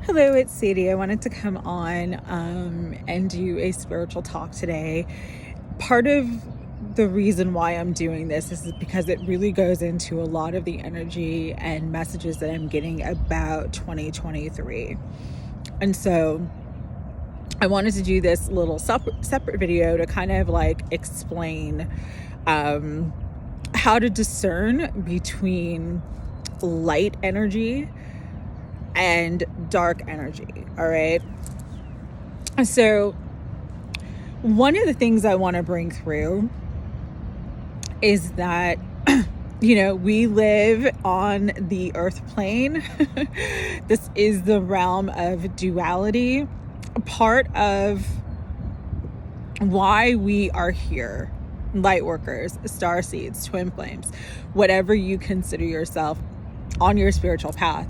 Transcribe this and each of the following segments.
Hello, it's Sadie. I wanted to come on and do a spiritual talk today. Part of the reason why I'm doing this is because it really goes into a lot of the energy and messages that I'm getting about 2023. And so I wanted to do this little separate video to kind of like explain how to discern between light energy and dark energy. All right. So one of the things I want to bring through is that, we live on the earth plane. This is the realm of duality. Part of why we are here, light workers, starseeds, twin flames, whatever you consider yourself on your spiritual path,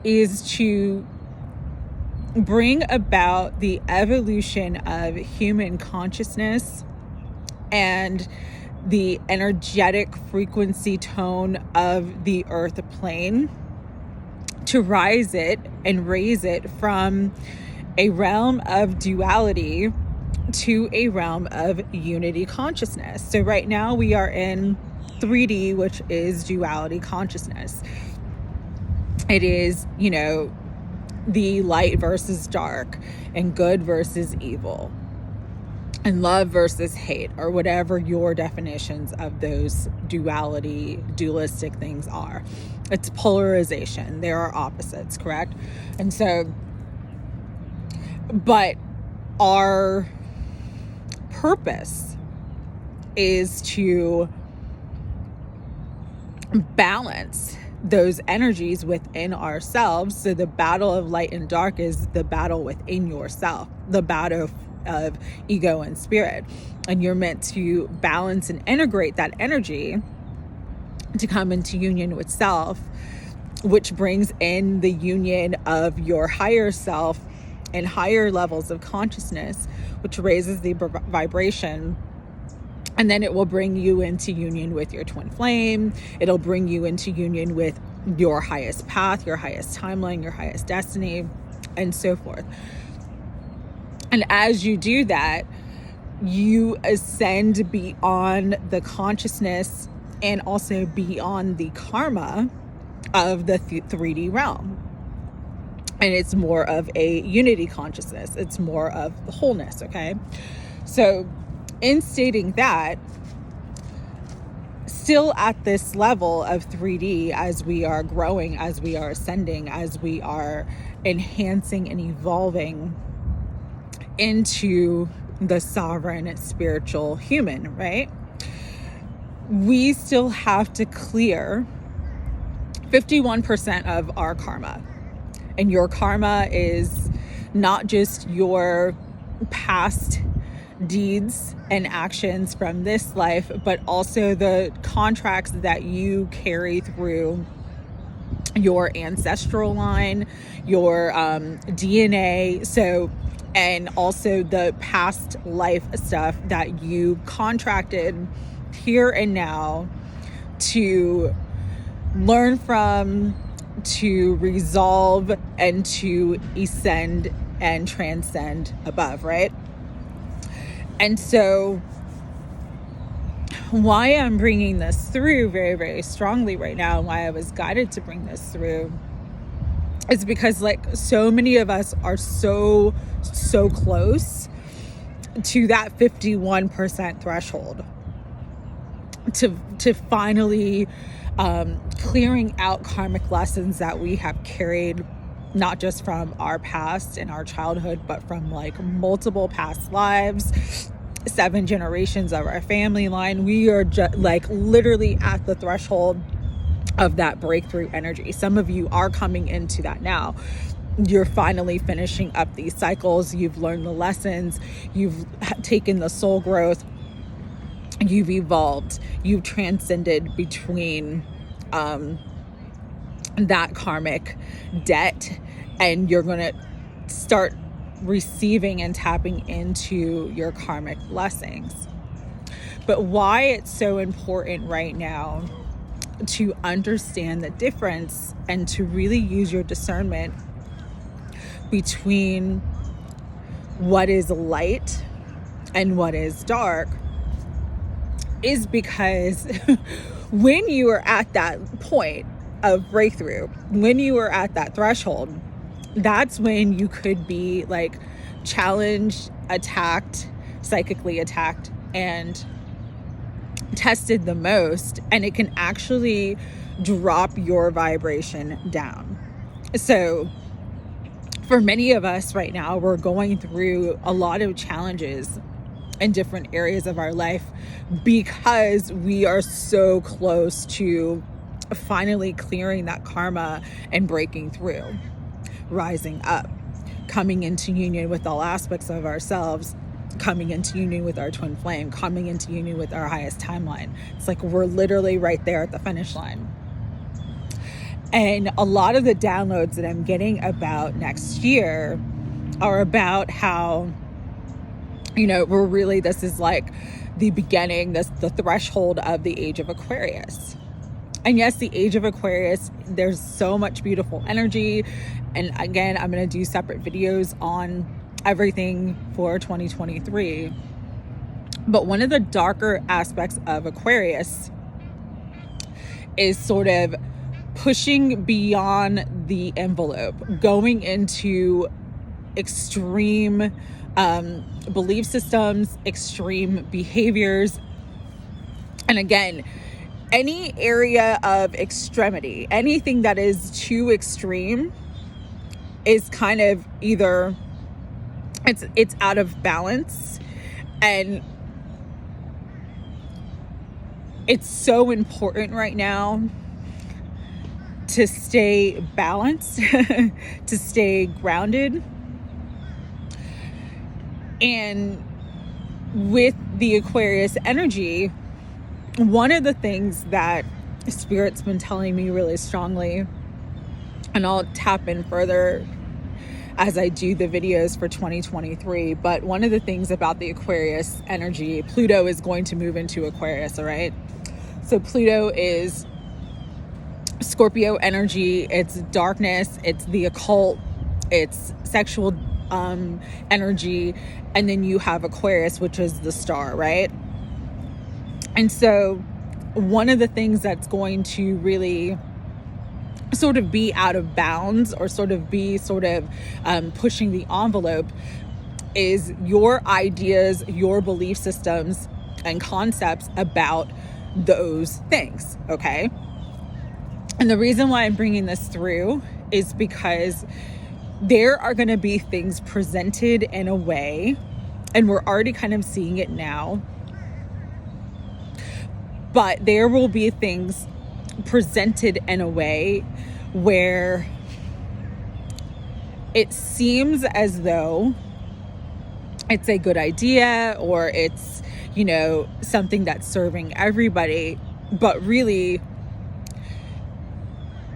is to bring about the evolution of human consciousness and the energetic frequency tone of the earth plane, to rise it and raise it from a realm of duality to a realm of unity consciousness. So right now we are in 3D, which is duality consciousness. It is, the light versus dark, and good versus evil, and love versus hate, or whatever your definitions of those dualistic things are. It's polarization. There are opposites, correct? And so, but our purpose is to balance those energies within ourselves. So the battle of light and dark is the battle within yourself, the battle of ego and spirit. And you're meant to balance and integrate that energy to come into union with self, which brings in the union of your higher self and higher levels of consciousness, which raises the vibration. And then it will bring you into union with your twin flame. It'll bring you into union with your highest path, your highest timeline, your highest destiny, and so forth. And as you do that, you ascend beyond the consciousness and also beyond the karma of the 3D realm. And it's more of a unity consciousness. It's more of the wholeness, okay? So in stating that, still at this level of 3D, as we are growing, as we are ascending, as we are enhancing and evolving into the sovereign spiritual human, right? We still have to clear 51% of our karma. And your karma is not just your past deeds and actions from this life, but also the contracts that you carry through your ancestral line, your DNA. So, and also the past life stuff that you contracted here and now to learn from, to resolve, and to ascend and transcend above, right? And so why I'm bringing this through very, very strongly right now, and why I was guided to bring this through, is because like so many of us are so close to that 51% threshold to finally clearing out karmic lessons that we have carried, not just from our past and our childhood, but from like multiple past lives, 7 generations of our family line. We are just like literally at the threshold of that breakthrough energy. Some of you are coming into that now. You're finally finishing up these cycles. You've learned the lessons. You've taken the soul growth. You've evolved. You've transcended between that karmic debt, and you're going to start receiving and tapping into your karmic blessings. But why it's so important right now to understand the difference and to really use your discernment between what is light and what is dark is because when you are at that point of breakthrough, when you are at that threshold, that's when you could be like challenged, attacked, psychically attacked, and tested the most, and it can actually drop your vibration down. So for many of us right now, we're going through a lot of challenges in different areas of our life because we are so close to finally clearing that karma and breaking through, rising up, coming into union with all aspects of ourselves, coming into union with our twin flame, coming into union with our highest timeline. It's like we're literally right there at the finish line. And a lot of the downloads that I'm getting about next year are about how, we're really, this is like the beginning, the threshold of the age of Aquarius. And yes, the age of Aquarius, there's so much beautiful energy. And again, I'm going to do separate videos on everything for 2023. But one of the darker aspects of Aquarius is sort of pushing beyond the envelope, going into extreme belief systems, extreme behaviors. And again, any area of extremity, anything that is too extreme is kind of either it's out of balance. And it's so important right now to stay balanced, to stay grounded. And with the Aquarius energy, one of the things that Spirit's been telling me really strongly, and I'll tap in further as I do the videos for 2023, but one of the things about the Aquarius energy, Pluto is going to move into Aquarius, all right? So Pluto is Scorpio energy, it's darkness, it's the occult, it's sexual energy, and then you have Aquarius, which is the star, right? And so one of the things that's going to really sort of be out of bounds or sort of be pushing the envelope is your ideas, your belief systems and concepts about those things, okay? And the reason why I'm bringing this through is because there are going to be things presented in a way, and we're already kind of seeing it now, but there will be things presented in a way where it seems as though it's a good idea or it's, something that's serving everybody, but really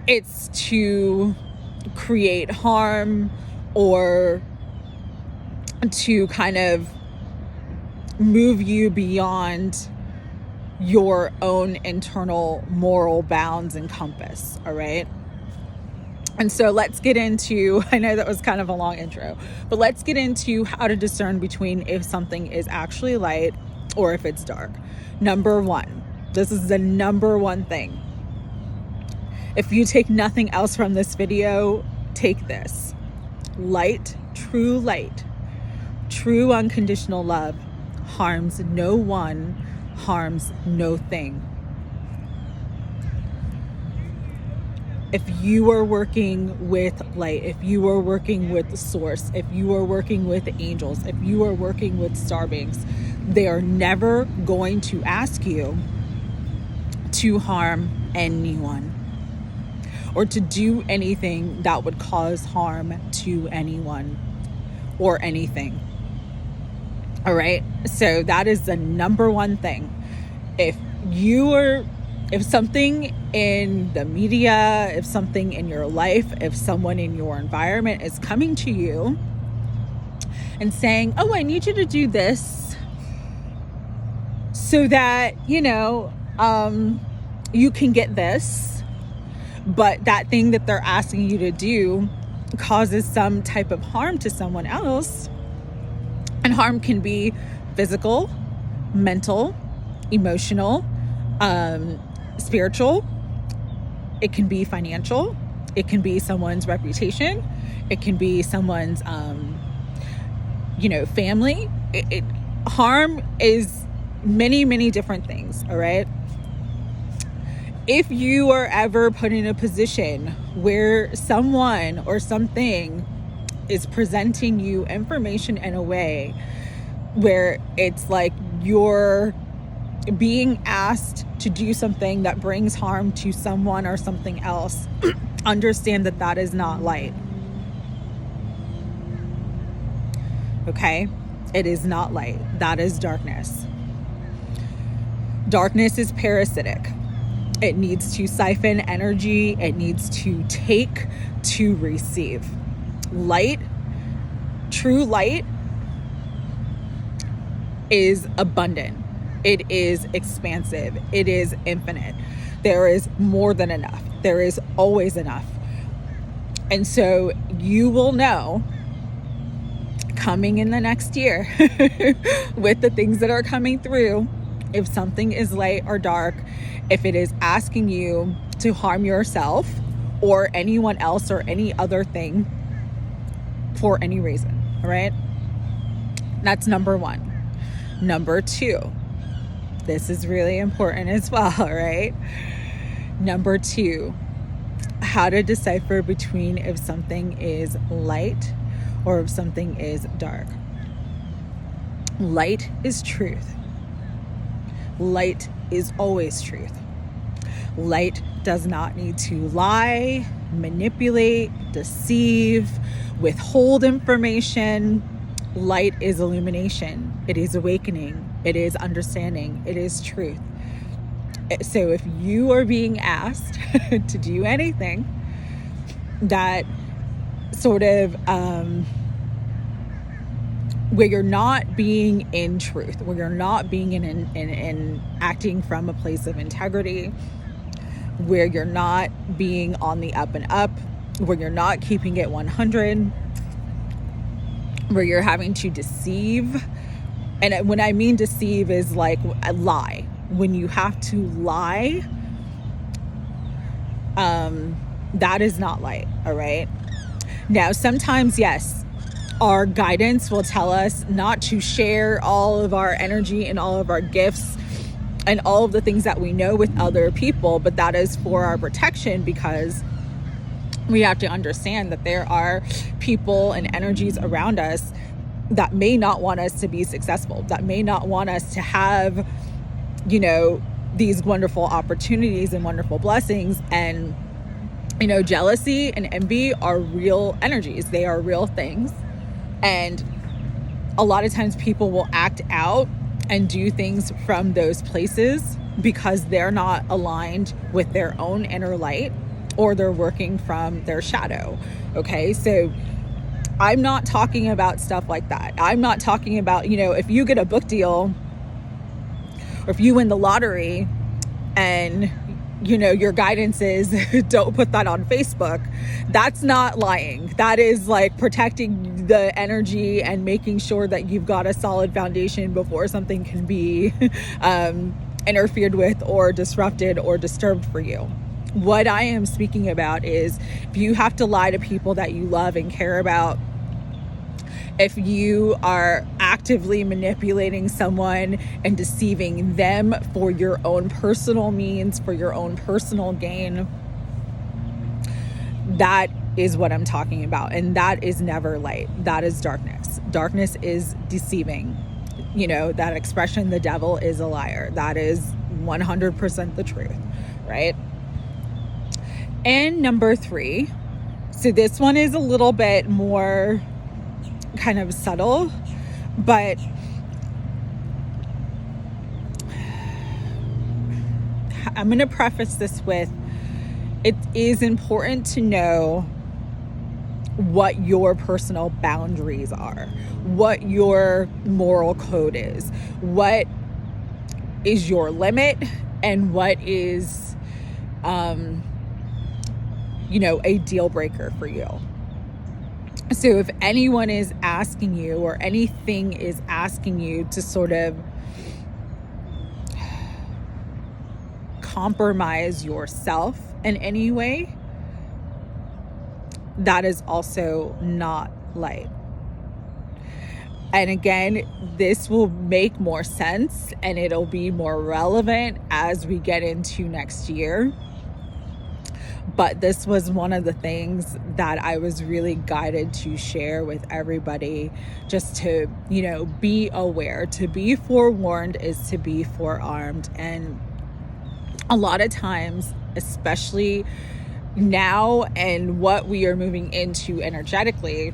it's to create harm or to kind of move you beyond your own internal moral bounds and compass, all right? And so let's get into, I know that was kind of a long intro, but let's get into how to discern between if something is actually light or if it's dark. Number one, this is the number one thing. If you take nothing else from this video, take this. Light, true unconditional love harms no one, harms no thing. If you are working with light, if you are working with source, if you are working with angels, if you are working with star beings, they are never going to ask you to harm anyone or to do anything that would cause harm to anyone or anything. All right. So that is the number one thing. If something in the media, if something in your life, if someone in your environment is coming to you and saying, oh, I need you to do this so that, you can get this, but that thing that they're asking you to do causes some type of harm to someone else. And harm can be physical, mental, emotional, spiritual. It can be financial. It can be someone's reputation. It can be someone's, family. Harm is many, many different things. All right. If you are ever put in a position where someone or something is presenting you information in a way where it's like you're being asked to do something that brings harm to someone or something else, understand that that is not light. Okay? It is not light. That is darkness. Darkness is parasitic. It needs to siphon energy. It needs to take to receive. Light, true light, is abundant. It is expansive. It is infinite. There is more than enough. There is always enough. And so you will know coming in the next year with the things that are coming through, if something is light or dark, if it is asking you to harm yourself or anyone else or any other thing for any reason, all right? That's number one. Number two, this is really important as well, right? Number two, how to decipher between if something is light or if something is dark. Light is truth. Light is always truth. Light does not need to lie, manipulate, deceive, withhold information. Light is illumination. It is awakening. It is understanding. It is truth. So if you are being asked to do anything that sort of where you're not being in truth, where you're not being in acting from a place of integrity, where you're not being on the up and up, where you're not keeping it 100, where you're having to deceive. And when I mean deceive is like a lie. When you have to lie, that is not light, all right? Now, sometimes, yes, our guidance will tell us not to share all of our energy and all of our gifts and all of the things that we know with other people, but that is for our protection, because we have to understand that there are people and energies around us that may not want us to be successful, that may not want us to have, these wonderful opportunities and wonderful blessings. And, jealousy and envy are real energies. They are real things. And a lot of times people will act out and do things from those places because they're not aligned with their own inner light, or they're working from their shadow. Okay. So I'm not talking about stuff like that. I'm not talking about, if you get a book deal or if you win the lottery and, your guidance is don't put that on Facebook. That's not lying. That is like protecting the energy and making sure that you've got a solid foundation before something can be interfered with or disrupted or disturbed for you. What I am speaking about is if you have to lie to people that you love and care about, if you are actively manipulating someone and deceiving them for your own personal means, for your own personal gain, that is what I'm talking about. And that is never light. That is darkness. Darkness is deceiving. That expression, the devil is a liar. That is 100% the truth, right? And number 3, so this one is a little bit more kind of subtle, but I'm going to preface this with, it is important to know what your personal boundaries are, what your moral code is, what is your limit, and what is a deal breaker for you. So if anyone is asking you, or anything is asking you to sort of compromise yourself in any way, that is also not light. And again, this will make more sense and it'll be more relevant as we get into next year. But this was one of the things that I was really guided to share with everybody, just to, be aware. To be forewarned is to be forearmed. And a lot of times, especially now and what we are moving into energetically,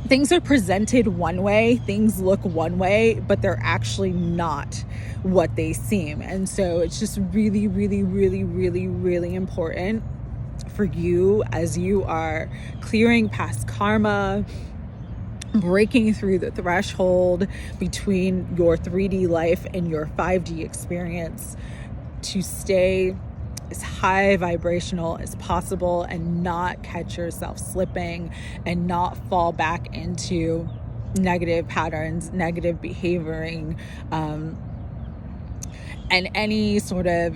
things are presented one way, things look one way, but they're actually not what they seem. And so it's just really, really, really, really, really important for you, as you are clearing past karma, breaking through the threshold between your 3D life and your 5D experience, to stay as high vibrational as possible and not catch yourself slipping and not fall back into negative patterns, negative behavioring, and any sort of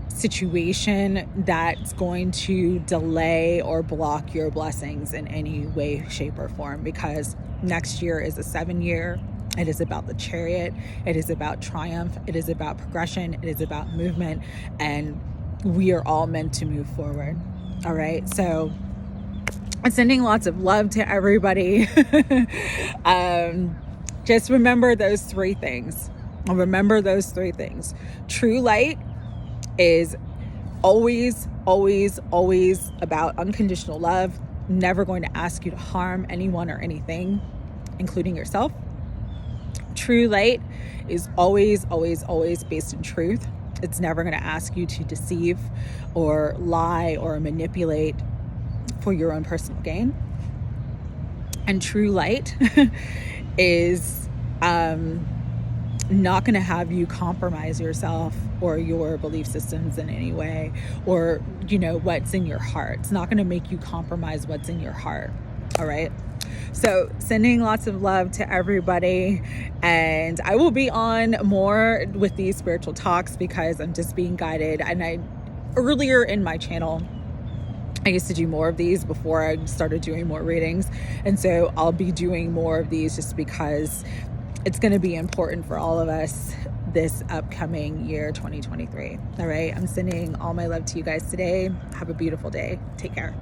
situation that's going to delay or block your blessings in any way, shape, or form. Because next year is a 7-year. It is about the chariot. It is about triumph. It is about progression. It is about movement. And we are all meant to move forward. All right. So I'm sending lots of love to everybody. Just remember those 3 things. Remember those 3 things. True light is always, always, always about unconditional love. Never going to ask you to harm anyone or anything, including yourself. True light is always, always, always based in truth. It's never going to ask you to deceive or lie or manipulate for your own personal gain. And true light is not going to have you compromise yourself or your belief systems in any way, or, what's in your heart. It's not going to make you compromise what's in your heart. All right. So sending lots of love to everybody, and I will be on more with these spiritual talks because I'm just being guided. And earlier in my channel, I used to do more of these before I started doing more readings. And so I'll be doing more of these just because it's going to be important for all of us this upcoming year, 2023. All right. I'm sending all my love to you guys today. Have a beautiful day. Take care.